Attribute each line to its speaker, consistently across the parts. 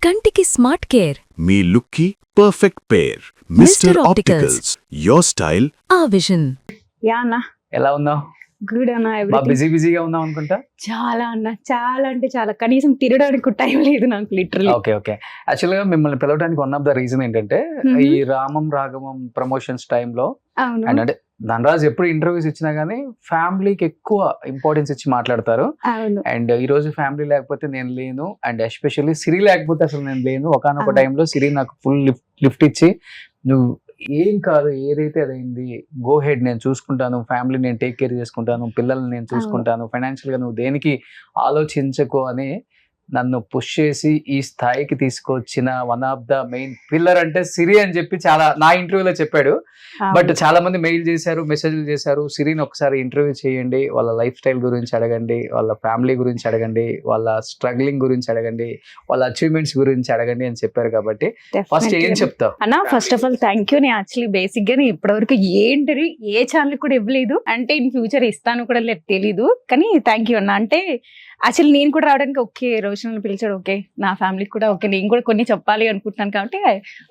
Speaker 1: కంటికి smart care
Speaker 2: మీ లుక్కి perfect pair. Mister Opticals, your style
Speaker 1: ఆ విజన్.
Speaker 3: యా అన్న,
Speaker 4: ఎలా ఉన్నావు?
Speaker 3: గుడ్ అన్న.
Speaker 4: బాగా
Speaker 3: everything.
Speaker 4: బిజీగా ఉన్నావు అనుకుంటా.
Speaker 3: చాలా అన్న, చాలా అంటే చాలా. కనీసం తిరగడానికి టైం లేదు నాకు, లిటరలీ.
Speaker 4: ఓకే యాక్చువల్ గా మిమ్మల్ని పిలవడానికి వన్ ఆఫ్ ద రీజన్ ఏంటంటే ఈ రామం రాఘవం ప్రమోషన్స్ టైంలో
Speaker 3: అవును,
Speaker 4: అండ్ అంటే ధనరాజ్ ఎప్పుడు ఇంటర్వ్యూస్ ఇచ్చినా గానీ ఫ్యామిలీకి ఎక్కువ ఇంపార్టెన్స్ ఇచ్చి మాట్లాడతారు.
Speaker 3: అవును.
Speaker 4: అండ్ ఈ రోజు ఫ్యామిలీ లేకపోతే నేను లేను, అండ్ ఎస్పెషల్లీ సిరి లేకపోతే అసలు నేను లేను. ఒకనొక టైంలో సిరి నాకు ఫుల్ లిఫ్ట్ ఇచ్చి, నువ్వు ఏం కాదు, ఏదైతే అదైంది, గో హెడ్, నేను చూసుకుంటాను, ఫ్యామిలీ నేను టేక్ కేర్ చేసుకుంటాను, పిల్లల్ని నేను చూసుకుంటాను, ఫైనాన్షియల్ గా నువ్వు దేనికి ఆలోచించకు అని నన్ను పుష్ చేసి ఈ స్థాయికి తీసుకొచ్చిన one of the main pillar అంటే సిరి అని చెప్పి చాలా నా ఇంటర్వ్యూలో చెప్పాడు. బట్ చాలా మంది మెయిల్ చేశారు, మెసేజ్లు చేశారు, సిరిని ఒకసారి ఇంటర్వ్యూ చేయండి, వాళ్ళ లైఫ్ స్టైల్ గురించి అడగండి, వాళ్ళ ఫ్యామిలీ గురించి అడగండి, వాళ్ళ స్ట్రగ్లింగ్ గురించి అడగండి, వాళ్ళ అచీవ్మెంట్స్ గురించి అడగండి అని చెప్పారు. కాబట్టి ఫస్ట్ ఏం చెప్తావు
Speaker 3: అన్న? First of all thank you. నేను యాక్చువల్లీ బేసిక్ గా ఇప్పటివరకు ఏంటి ఏ ఛానల్ కూడా ఇవ్వలేదు, అంటే ఇన్ ఫ్యూచర్ ఇస్తాను కూడా లేదు, తెలీదు. కానీ థ్యాంక్ యూ అన్న. అంటే యాక్చువల్లీ నేను కూడా రావడానికి ఓకే, రోషన్ పిలిచాడు, ఓకే, నా ఫ్యామిలీకి కూడా ఓకే, నేను కూడా కొన్ని చెప్పాలి అనుకుంటున్నాను కాబట్టి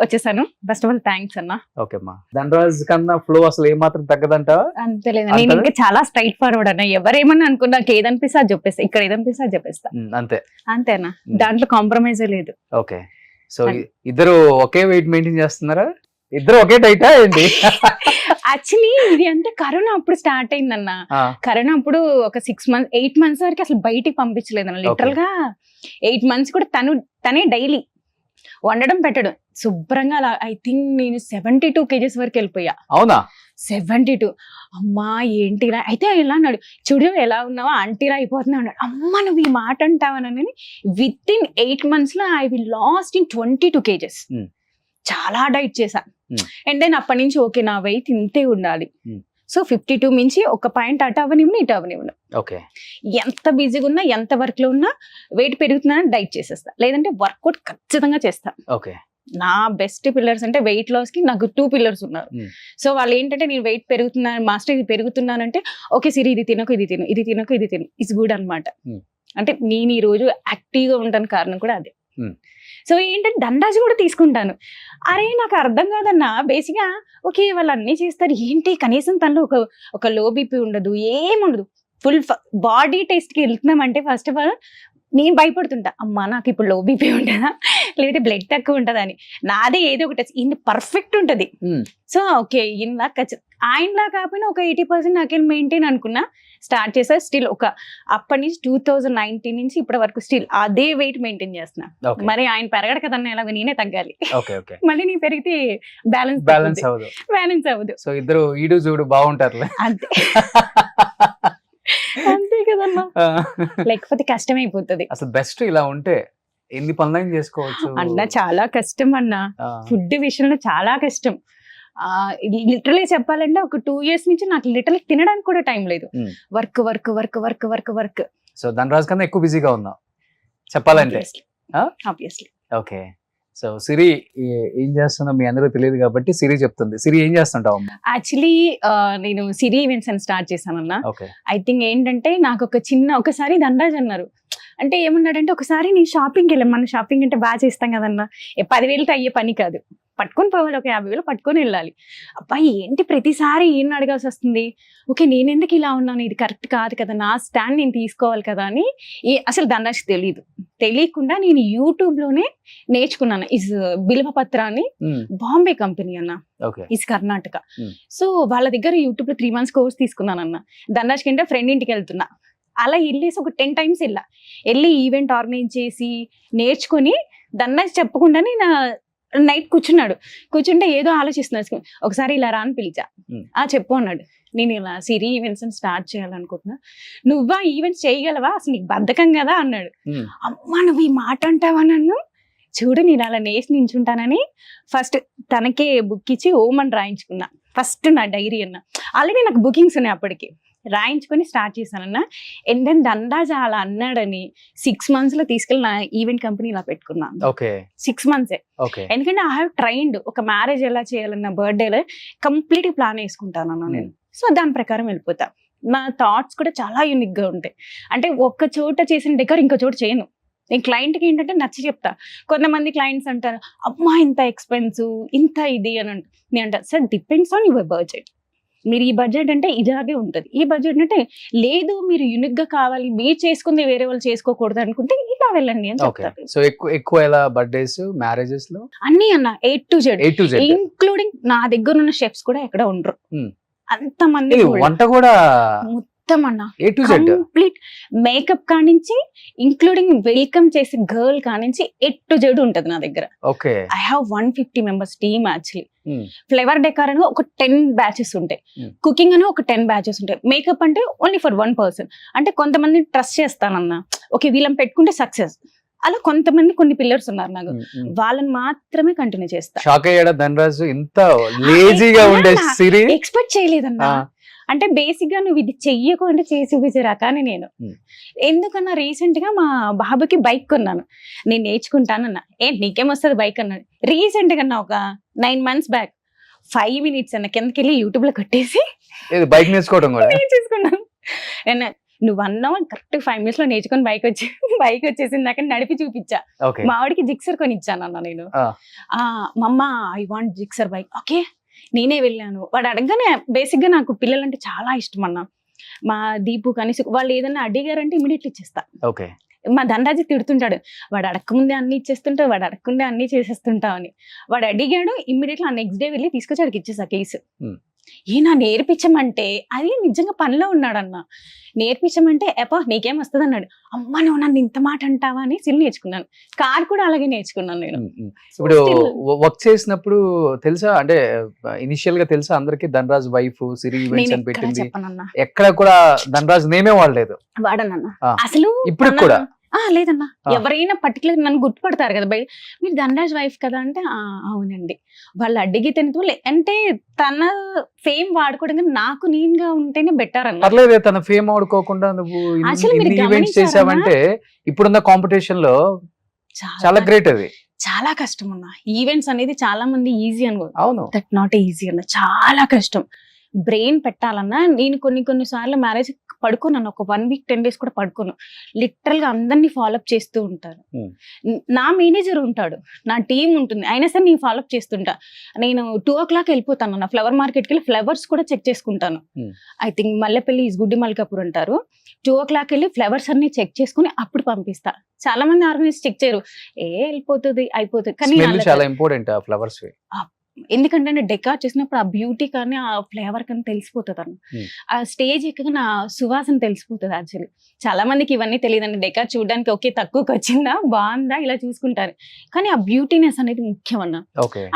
Speaker 3: వచ్చేసాను. ఫస్ట్ ఆఫ్ ఆల్ థ్యాంక్స్ అన్న.
Speaker 4: ఓకే అమ్మా. ధనరాజ్ కన్నా ఫ్లో అసలు ఏమాత్రం తగ్గదంటావా?
Speaker 3: అంతేలేదు, నేను ఇంకా చాలా స్ట్రైట్ ఫార్వర్డ్ అన్న. ఎవరేమన్నా అనుకో, నాకు ఏదనిపిస్తే అది చెప్పేస్తా, ఇక్కడ ఏదనిపిస్తే అది చెప్పేస్తా,
Speaker 4: అంతే
Speaker 3: అంతేనా? దాంట్లో కాంప్రమైజే లేదు.
Speaker 4: ఓకే. సో ఇద్దరు ఒకే వెయిట్ మెయింటైన్ చేస్తున్నారా? ఇద్దరు ఒకే టైటా ఏంటి?
Speaker 3: యాక్చువల్లీ ఇది అంటే కరోనా అప్పుడు స్టార్ట్ అయిందన్న. కరోనా అప్పుడు ఒక 8 months వరకు అసలు బయటికి పంపించలేదన్న. లిటరల్ గా 8 months కూడా తనే డైలీ వండడం పెట్టడం శుభ్రంగా. అలా ఐ థింక్ నేను 72 kgs వరకు వెళ్ళిపోయా.
Speaker 4: అవునా?
Speaker 3: 72. అమ్మా ఏంటి అయితే ఎలా అన్నాడు, చూడు ఎలా ఉన్నావా, ఆంటీలా అయిపోతున్నా అన్నాడు. అమ్మ నువ్వు ఈ మాట అంటావనని విత్ ఇన్ 8 months లో I will last in 22 kgs. చాలా డైట్ చేశా. అండ్ దెన్ అప్పటి నుంచి ఓకే, నా వెయిట్ ఇంతే ఉండాలి. సో 52 మించి ఒక పాయింట్ అటు అవనివ్వను, ఇటు అవనివ్వను.
Speaker 4: ఓకే.
Speaker 3: ఎంత బిజీగా ఉన్నా, ఎంత వర్క్ లో ఉన్నా, వెయిట్ పెరుగుతున్నా డైట్ చేసేస్తా, లేదంటే వర్కౌట్ ఖచ్చితంగా చేస్తా.
Speaker 4: ఓకే.
Speaker 3: నా బెస్ట్ పిల్లర్స్ అంటే వెయిట్ లాస్ కి నాకు 2 pillars ఉన్నారు. సో వాళ్ళు ఏంటంటే నేను వెయిట్ పెరుగుతున్నాను మాస్టర్, ఇది పెరుగుతున్నానంటే ఓకే సిరి ఇది తినకు, ఇది తిను, ఇది తినకు, ఇది తిను, ఇట్స్ గుడ్ అనమాట. అంటే నేను ఈ రోజు యాక్టివ్ గా ఉండడానికి కారణం కూడా అదే. సో ఏంటంటే ధనరాజ్ కూడా తీసుకుంటాను. అరే నాకు అర్థం కాదన్నా, బేసిక్ గా ఓకే వాళ్ళు అన్ని చేస్తారు ఏంటి, కనీసం తనలో ఒక లో బీపీ ఉండదు, ఏముండదు, ఫుల్ బాడీ టెస్ట్ కి వెళ్తున్నామంటే ఫస్ట్ ఆఫ్ ఆల్ నేను భయపడుతుంటా, అమ్మా నాకు ఇప్పుడు లో బీపీ ఉంటుందా లేదంటే బ్లడ్ తక్కువ ఉంటుందా అని. నాదే ఏదో ఒకటి ఇది పర్ఫెక్ట్ ఉంటది. సో ఓకే ఈయనలా ఆయనలా కాకపోయినా ఒక 80% నాకేం మెయింటైన్ అనుకున్నా. స్టార్ట్ చేసా, స్టిల్ ఒక అప్పటి నుంచి 2019 నుంచి ఇప్పటి వరకు స్టిల్ అదే వెయిట్ మెయింటైన్ చేస్తున్నా. మరి ఆయన పెరగడు కదన్నా, ఎలాగో నేనే తగ్గాలి. మళ్ళీ నీ పెరిగితే బ్యాలెన్స్ అవ్వదు.
Speaker 4: సో ఇద్దరు ఈడు చూడు బాగుంటారు
Speaker 3: అంతే. అంతే కదన్నా, లేకపోతే కష్టం అయిపోతుంది.
Speaker 4: అసలు బెస్ట్ ఇలా ఉంటే ఎన్ని పనులైనా చేసుకోవచ్చు
Speaker 3: అన్న. చాలా కష్టం అన్న, ఫుడ్ విషయంలో చాలా కష్టం. లిటరలీ చెప్పాలంటే ఒక 2 years నుంచి నాకు లిటరలీ తినడానికి కూడా టైం లేదు. Work work work work work work.
Speaker 4: So Dhanraj కన్నా ఎక్కువ బిజీగా ఉన్నావు చెప్పాలంటే.
Speaker 3: ఆబ్వియస్లీ.
Speaker 4: ఓకే. సో సిరి ఏం చేస్తున్నా మీ అందరూ తెలియదు కాబట్టి సిరి చెప్తుంది. సిరి ఏం చేస్తుంటావు?
Speaker 3: యాక్చువల్లీ నేను సిరి ఈవెంట్స్ అని స్టార్ట్ చేశానన్నా.
Speaker 4: ఓకే.
Speaker 3: ఐ థింక్ ఏంటంటే నాకు ఒకసారి ధనరాజ్ అన్నారు, అంటే ఏమన్నాడంటే ఒకసారి నేను షాపింగ్కి వెళ్ళాను, మన షాపింగ్ అంటే బాగా చేస్తాం కదన్నా, 10,000తో అయ్యే పని కాదు, పట్టుకొని పోవాలి, ఒక 50,000 పట్టుకొని వెళ్ళాలి. అబ్బాయి ఏంటి ప్రతిసారి ఈయన అడగాల్సి వస్తుంది, ఓకే నేను ఎందుకు ఇలా ఉన్నాను, ఇది కరెక్ట్ కాదు కదా, నా స్టాండ్ నేను తీసుకోవాలి కదా అని. అసలు ధనరాజ్ తెలియకుండా నేను యూట్యూబ్ లోనే నేర్చుకున్నాను. ఇస్ బిల్వపత్ర అని బాంబే కంపెనీ అన్న, ఇస్ కర్ణాటక. సో వాళ్ళ దగ్గర యూట్యూబ్ లో 3 months కోర్స్ తీసుకున్నాను అన్న. ధనరాజ్ కంటే ఫ్రెండ్ ఇంటికి వెళ్తున్నా, అలా వెళ్ళేసి ఒక 10 times వెళ్ళి ఈవెంట్ ఆర్గనైజ్ చేసి నేర్చుకుని ధనరాజ్ చెప్పకుండానే నా నైట్ కూర్చుంటే ఏదో ఆలోచిస్తున్నా. ఒకసారి ఇలా రాని పిలిచా, చెప్పు అన్నాడు. నేను ఇలా సిరి ఈవెంట్స్ స్టార్ట్ చేయాలనుకుంటున్నా, నువ్వా ఈవెంట్స్ చేయగలవా, అసలు నీకు బద్ధకం కదా అన్నాడు. అమ్మా నువ్వు ఈ మాట అంటావా నన్ను, చూడు నేను అలా నేసి నించుంటానని ఫస్ట్ తనకే బుక్ ఇచ్చి ఓం అని రాయించుకున్నా. ఫస్ట్ నా డైరీ అన్న, ఆల్రెడీ నాకు బుకింగ్స్ ఉన్నాయి అప్పటికి, రాయించుకొని స్టార్ట్ చేశానన్న. అండ్ దెన్ ధనరాజ్ అలా అన్నాడని 6 months లో తీసుకెళ్ళి నా ఈవెంట్ కంపెనీ ఇలా పెట్టుకున్నాను. 6 months. ఎందుకంటే ఐ హావ్ ట్రైన్డ్ ఒక మ్యారేజ్ ఎలా చేయాలన్న, బర్త్డేలో కంప్లీట్ ప్లాన్ వేసుకుంటానన్న నేను. సో దాని ప్రకారం వెళ్ళిపోతా. నా థాట్స్ కూడా చాలా యూనిక్ గా ఉంటాయి. అంటే ఒక్క చోట చేసిన డెకర్ ఇంకో చోట చేయను. నేను క్లయింట్కి ఏంటంటే నచ్చి చెప్తా. కొంతమంది క్లయింట్స్ అంటారు అమ్మా ఇంత ఎక్స్పెన్సివ్ ఇంత ఇది అని నేను అంటా sir depends on your budget. మీరు ఈ బడ్జెట్ అంటే ఇలాగే ఉంటుంది, ఈ బడ్జెట్ అంటే లేదు మీరు యూనిక్ గా కావాలి, మీరు చేసుకుంది వేరే వాళ్ళు చేసుకోకూడదు అనుకుంటే ఇలా వెళ్ళండి అని చెప్తారు.
Speaker 4: సో ఎక్కువ ఎలా బర్త్డేస్ మ్యారేజెస్ లో
Speaker 3: అన్ని అన్న A to Z
Speaker 4: A to Z.
Speaker 3: Including నా దగ్గర ఉన్న షెఫ్స్ కూడా ఎక్కడ ఉండరు. అంత మంది
Speaker 4: వంట కూడా
Speaker 3: మొత్తం అన్న
Speaker 4: A to Z.
Speaker 3: Complete makeup కానించి ఇంక్లూడింగ్ వెల్కమ్ చేసే గర్ల్ కానించి A to Z ఉంటది నా దగ్గర.
Speaker 4: Okay.
Speaker 3: I have 150 members team actually. Flavour decor అని ఒక 10 బ్యాచెస్ ఉంటాయి, కుకింగ్ అని ఒక 10 బ్యాచెస్ ఉంటాయి, మేకప్ అంటే ఓన్లీ ఫర్ 1 పర్సన్. అంటే కొంతమంది ట్రస్ట్ చేస్తానన్నా, ఓకే వీళ్ళని పెట్టుకుంటే సక్సెస్. అలా కొంతమంది కొన్ని పిల్లర్స్ ఉన్నారు నాకు, వాళ్ళని మాత్రమే కంటిన్యూ చేస్తా.
Speaker 4: షాక్ అయ్యాడా ధనరాజు ఇంత లేజీగా ఉండే సిరి?
Speaker 3: ఎక్స్పెక్ట్ చేయలేదన్నా. అంటే బేసిక్ గా నువ్వు ఇది చెయ్యకుండా చేసి చూపించరా కానీ నేను ఎందుకన్నా రీసెంట్ గా మా బాబుకి బైక్ కొన్నాను, నేను నేర్చుకుంటానన్నా. నీకేమొస్తుంది బైక్ అన్నాడు. రీసెంట్ గా ఒక 9 months బ్యాక్ 5 minutes అన్న కిందకి వెళ్ళి యూట్యూబ్ లో కొట్టేసి
Speaker 4: బైక్ నేర్చుకోవడం కూడా
Speaker 3: నేర్చేసుకున్నాను. నువ్వు అన్నావు కరెక్ట్ 5 minutes లో నేర్చుకుని బైక్ వచ్చేసింది నాకు నడిపి చూపించా. మా వాడికి జిక్సర్ కొని ఇచ్చానన్నా నేను. మమ్మ I want Gixxer bike. Okay నేనే వెళ్ళాను. వాడు అడగగానే బేసిక్ గా నాకు పిల్లలంటే చాలా ఇష్టం అన్న. మా దీపు కానీ వాళ్ళు ఏదన్నా అడిగారంటే ఇమీడియట్లీ ఇచ్చేస్తా.
Speaker 4: ఓకే.
Speaker 3: మా ధనరాజు తిడుతుంటాడు, వాడు అడగకముందే అన్ని ఇచ్చేస్తుంటావు, వాడు అడగకుండే అన్ని చేసేస్తుంటావు అని. వాడు అడిగాడు ఇమ్మీడియట్లీ నెక్స్ట్ డే వెళ్ళి తీసుకొచ్చి వాడికి ఇచ్చేసా కేసు. నా నేర్పించమంటే అది నిజంగా పనిలో ఉన్నాడన్న. నేర్పించమంటే ఎపా నీకేం వస్తుంది అన్నాడు. అమ్మ నువ్వు నన్ను ఇంత మాట అంటావా అని సిల్ నేర్చుకున్నాను. కార్ కూడా అలాగే నేర్చుకున్నాను నేను.
Speaker 4: ఇప్పుడు వర్క్ చేసినప్పుడు తెలుసా, అంటే ఇనిషియల్ గా తెలుసా అందరికి ధనరాజ్ వైఫ్ సిరి ఈవెంట్స్ అని పెట్టింది, ఎక్కడ కూడా ధనరాజ్ నేమే వాడలేదు
Speaker 3: వాడనన్నా అసలు.
Speaker 4: ఇప్పుడు కూడా
Speaker 3: లేదన్నా, ఎవరైనా పర్టికులర్ నన్ను గుర్తుపడతారు కదా బయట, మీరు ధనరాజ్ వైఫ్ కదా అంటే అవునండి. వాళ్ళు అడిగితే అంటే తన ఫేమ్ వాడుకోవడం కానీ నాకు నేనుగా ఉంటేనే బెటర్ అన్న.
Speaker 4: పర్లేదే తన ఫేమ్ వాడుకోకుండా నువ్వు ఈవెంట్స్ చేసావంటే ఇప్పుడున్న కాంపిటీషన్ లో చాలా గ్రేట్. అది
Speaker 3: చాలా కష్టం అన్న. ఈవెంట్స్ అనేది చాలా మంది ఈజీ అనుకో,
Speaker 4: అవును
Speaker 3: దట్ నాట్ ఈజీ అన్న, చాలా కష్టం. బ్రెయిన్ పెట్టాలన్నా నేను కొన్ని సార్లు మ్యారేజ్ పడుకున్నాను, ఒక 1 week 10 days కూడా పడుకోను. లిటరల్ గా అందరినీ ఫాలోఅప్ చేస్తూ ఉంటారు. నా మేనేజర్ ఉంటాడు, నా టీం ఉంటుంది, అయినా సరే నేను ఫాలోఅప్ చేస్తుంటా. నేను 2 o'clock వెళ్ళిపోతాను నా ఫ్లవర్ మార్కెట్కి వెళ్ళి ఫ్లవర్స్ కూడా చెక్ చేసుకుంటాను. ఐ థింక్ మల్లెపల్లి ఈజ్ గుడ్డి మల్కాపూర్ అంటారు. 2 o'clock వెళ్ళి ఫ్లవర్స్ అన్ని చెక్ చేసుకుని అప్పుడు పంపిస్తా. చాలా మంది ఆర్గనైజ్ చెక్ చేయరు, వెళ్ళిపోతుంది అయిపోతుంది, కానీ
Speaker 4: చాలా ఇంపార్టెంట్ ఫ్లవర్స్.
Speaker 3: ఎందుకంటే డెకార్ చేసినప్పుడు ఆ బ్యూటీ కానీ ఆ ఫ్లేవర్ కానీ తెలిసిపోతుంది అన్న. ఆ స్టేజ్ ఎక్కగా నా సువాసన తెలిసిపోతుంది. యాక్చువల్లీ చాలా మందికి ఇవన్నీ తెలియదండి. డెకార్ చూడడానికి ఓకే తక్కువకి వచ్చిందా బాగుందా ఇలా చూసుకుంటారు, కానీ ఆ బ్యూటీనెస్ అనేది ముఖ్యం అన్న.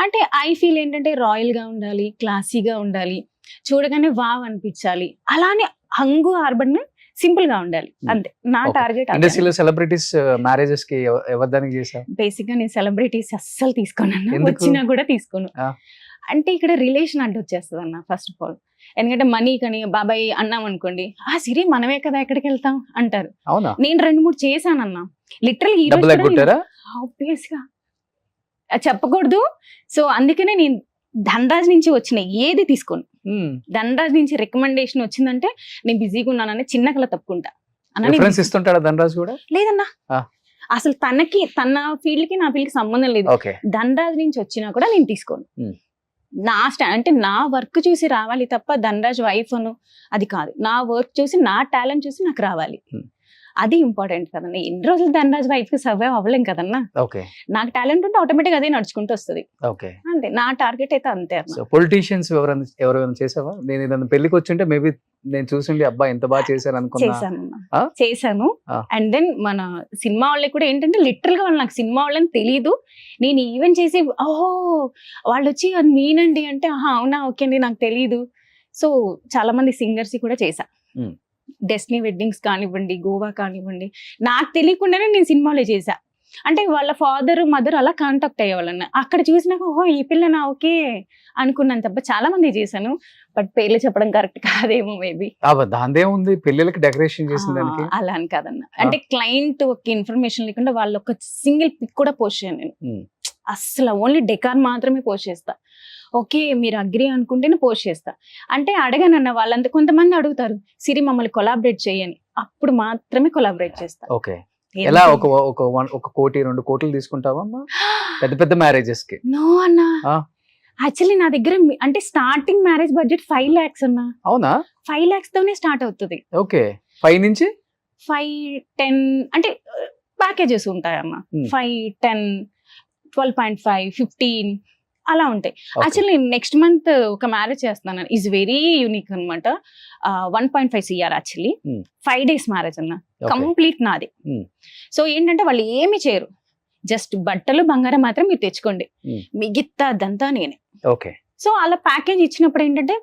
Speaker 3: అంటే ఐ ఫీల్ ఏంటంటే రాయల్ గా ఉండాలి, క్లాసీగా ఉండాలి, చూడగానే వావ్ అనిపించాలి, అలానే హంగు ఆర్బన్ సింపుల్ గా ఉండాలి, అంతే నా టార్గెట్.
Speaker 4: ఇండస్ట్రీలో సెలబ్రిటీస్ మ్యారేజెస్ కి ఎవరిదానికి చేశారు?
Speaker 3: బేసిక్ గా నేను సెలబ్రిటీస్ అస్సలు తీసుకోను, వచ్చినా కూడా తీసుకోను. అంటే ఇక్కడ రిలేషన్ అంటే వచ్చేస్తుంది అన్న ఫస్ట్ ఆఫ్ ఆల్. ఎందుకంటే మనీ కానీ బాబాయ్ అన్నాం అనుకోండి, సిరి మనమే కదా ఎక్కడికి వెళ్తాం అంటారు. నేను 2-3 చేశానన్నా లిటరల్. ఆబ్వియస్ గా చెప్పకూడదు, సో అందుకనే నేను ధనరాజ్ నుంచి వచ్చిన ఏది తీసుకోను. ధనరాజ్ నుంచి రికమెండేషన్ వచ్చిందంటే నేను బిజీగా ఉన్నానని చిన్న కళ తప్పుకుంటా.
Speaker 4: ధనరాజ్ కూడా
Speaker 3: లేదన్నా, అసలు తనకి తన ఫీల్డ్ కి నా ఫీల్డ్ కి సంబంధం లేదు. ధనరాజ్ నుంచి వచ్చినా కూడా నేను తీసుకోను. నా అంటే నా వర్క్ చూసి రావాలి తప్ప ధనరాజ్ వైఫ్ అను అది కాదు. నా వర్క్ చూసి నా టాలెంట్ చూసి నాకు రావాలి, అది ఇంపార్టెంట్ కదన్నా. ఎన్ని రోజులు ధనరాజ్ వైఫ్ కి సర్వైవ్ అవ్వలేం కదన్నా. నాకు టాలెంట్ ఉంటే ఆటోమేటిక్ అదే నడుచుకుంటూ వస్తుంది, అంతే. నా టార్గెట్ అయితే అంతే.
Speaker 4: పొలిటీషియన్స్ ఎవరైనా చేసావా? నేను ఏదైనా పెళ్లికి వచ్చింటే మేబీ నేను చూసిండి అబ్బా ఎంత బాగా చేశారు అనుకున్నా.
Speaker 3: చేశాను. అండ్ దెన్ మన సినిమా వాళ్ళకి కూడా ఏంటంటే లిటరల్ గా వాళ్ళు నాకు సినిమా వాళ్ళని తెలీదు, నేను ఈవెంట్ చేసి ఓహో వాళ్ళు వచ్చి అది మీనండి అంటే అవునా ఓకే అండి నాకు తెలీదు. సో చాలా మంది సింగర్స్ కూడా చేశా. డెస్టినీ వెడ్డింగ్స్ కానివ్వండి, గోవా కానివ్వండి, నాకు తెలియకుండానే నేను సినిమాలో చేశా. అంటే వాళ్ళ ఫాదర్ మదర్ అలా కాంటాక్ట్ అయ్యేవాళ్ళన్న. అక్కడ చూసినాక ఓహో ఈ పిల్లనా ఓకే అనుకున్నాను తప్ప చాలా మంది చేశాను. బట్ పేర్లు చెప్పడం కరెక్ట్ కాదేమో మేబీ.
Speaker 4: దాందేముంది, పెళ్ళిళ్ళకి డెకరేషన్ చేసిన
Speaker 3: అలా అని కాదన్న. అంటే క్లయింట్ ఒక ఇన్ఫర్మేషన్ లేకుండా వాళ్ళు ఒక సింగిల్ పిక్ కూడా పోస్ట్ చేయను నేను. అసలు ఓన్లీ డెకార్ మాత్రమే పోస్ట్ చేస్తా. ఓకే మీరు అగ్రి అనుకుంటేనే పోస్ట్ చేస్తా. అంటే అడగనన్న వాళ్ళంతా కొంతమంది అడుగుతారు సిరి మమ్మల్ని కొలాబరేట్ చేయని, అప్పుడు మాత్రమే కొలాబరేట్ చేస్తా.
Speaker 4: ఎలా ఒక కోటి 2 కోట్లు తీసుకుంటావా అమ్మా పెద్ద పెద్ద మ్యారేజెస్ కి?
Speaker 3: నో అన్నా,
Speaker 4: ఆ.
Speaker 3: యాక్చువల్లీ నా దగ్గర అంటే స్టార్టింగ్ మ్యారేజ్ బడ్జెట్ 5 lakhs అన్నా.
Speaker 4: అవునా?
Speaker 3: 5 lakhs తోనే స్టార్ట్ అవుతుంది.
Speaker 4: ఓకే, 5 నుంచి
Speaker 3: 5-10 అంటే ప్యాకేజెస్ ఉంటాయన్న. 5-10, 12.5, 15 అలా ఉంటాయి. యాక్చువల్లీ నెక్స్ట్ మంత్ ఒక మ్యారేజ్ చేస్తున్నాను, ఈజ్ వెరీ యూనిక్ అనమాట. 1.5 CR యాక్చువల్లీ 5 days మ్యారేజ్ అన్న, కంప్లీట్ నాది. సో ఏంటంటే వాళ్ళు ఏమి చేయరు, జస్ట్ బట్టలు బంగారం మాత్రం మీరు తెచ్చుకోండి, మిగతా అదంతా నేనే.
Speaker 4: ఓకే.
Speaker 3: సో అలా ప్యాకేజ్ ఇచ్చినప్పుడు ఏంటంటే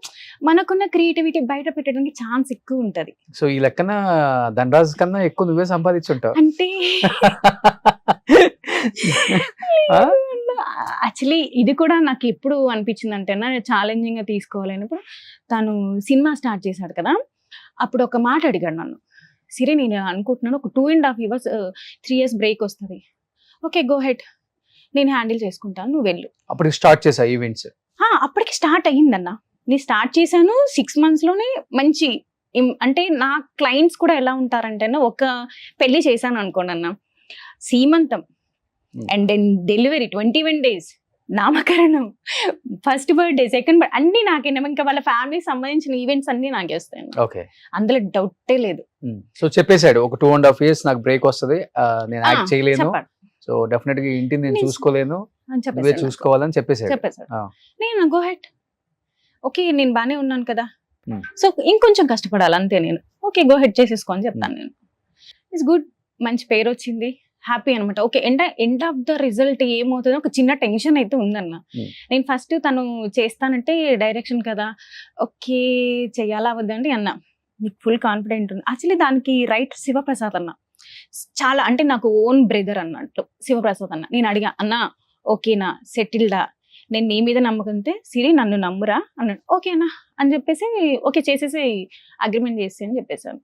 Speaker 3: మనకున్న క్రియేటివిటీ బయట పెట్టడానికి ఛాన్స్ ఎక్కువ ఉంటది.
Speaker 4: సో ఈ లెక్కన ధనరాజ్ కన్నా ఎక్కువ నువ్వే సంపాదించుంటావు
Speaker 3: అంటే యాక్చువల్లీ ఇది కూడా నాకు ఎప్పుడు అనిపించింది అంటే ఛాలెంజింగ్ గా తీసుకోవాలన్నప్పుడు, తను సినిమా స్టార్ట్ చేశాడు కదా, అప్పుడు ఒక మాట అడిగాడు నన్ను, సిరి నేను అనుకుంటున్నాను ఒక 2.5 years 3 years బ్రేక్ వస్తుంది, ఓకే గో హెడ్, నేను హ్యాండిల్ చేసుకుంటాను, నువ్వు వెళ్ళు.
Speaker 4: అప్పుడు స్టార్ట్ చేసా ఈవెంట్స్?
Speaker 3: అప్పటికి స్టార్ట్ అయ్యిందన్న, నేను స్టార్ట్ చేశాను 6 months లోనే మంచి అంటే నా క్లయింట్స్ కూడా ఎలా ఉంటారంటే ఒక పెళ్లి చేశాను అనుకోండి అన్న, సీమంతం అండ్ దెన్ డెలివరీ 21 days, నామకరణం, ఫస్ట్ బర్త్డే, సెకండ్ బర్త్డే అన్ని నాకే, ఇంకా వాళ్ళ ఫ్యామిలీకి సంబంధించిన ఈవెంట్స్ అన్ని నాకే వస్తాయి.
Speaker 4: ఓకే,
Speaker 3: అందులో డౌటే లేదు.
Speaker 4: సో చెప్పేశాడు ఒక 2.5 years నాకు బ్రేక్ వస్తుంది, నేను యాక్ట్ చేయలేను, సో డెఫినెట్ గా ఇంటిని నేను చూసుకోలేను, నువ్వే చూసుకోవాలని చెప్పేశాడు.
Speaker 3: నేను గో హెడ్, ఓకే నేను బానే ఉన్నాను కదా, సో ఇంకొంచెం కష్టపడాలి అంతే నేను, ఓకే గో హెడ్ చేసేసుకో అని చెప్తాను నేను. ఇట్స్ గుడ్, మంచి పేరు వచ్చింది, హ్యాపీ అనమాట. Okay, end of the result ఏమవుతుందో ఒక చిన్న టెన్షన్ అయితే ఉందన్న. నేను ఫస్ట్ తను చేస్తానంటే డైరెక్షన్ కదా, ఓకే చెయ్యాలా వద్దండి అన్న, నీకు ఫుల్ కాన్ఫిడెంట్ ఉంది. యాక్చువల్లీ దానికి రైట్ శివప్రసాద్ అన్న, చాలా అంటే నాకు ఓన్ బ్రదర్ అన్నట్లు శివప్రసాద్ అన్న. నేను అడిగా, అన్న ఓకేనా సెటిల్డా, నేను నీ మీద నమ్మకంతే, సిరి నన్ను నమ్మురా అన్నాడు. ఓకే అన్న అని చెప్పేసి ఓకే చేసేసి అగ్రిమెంట్ చేసి అని చెప్పేసాను.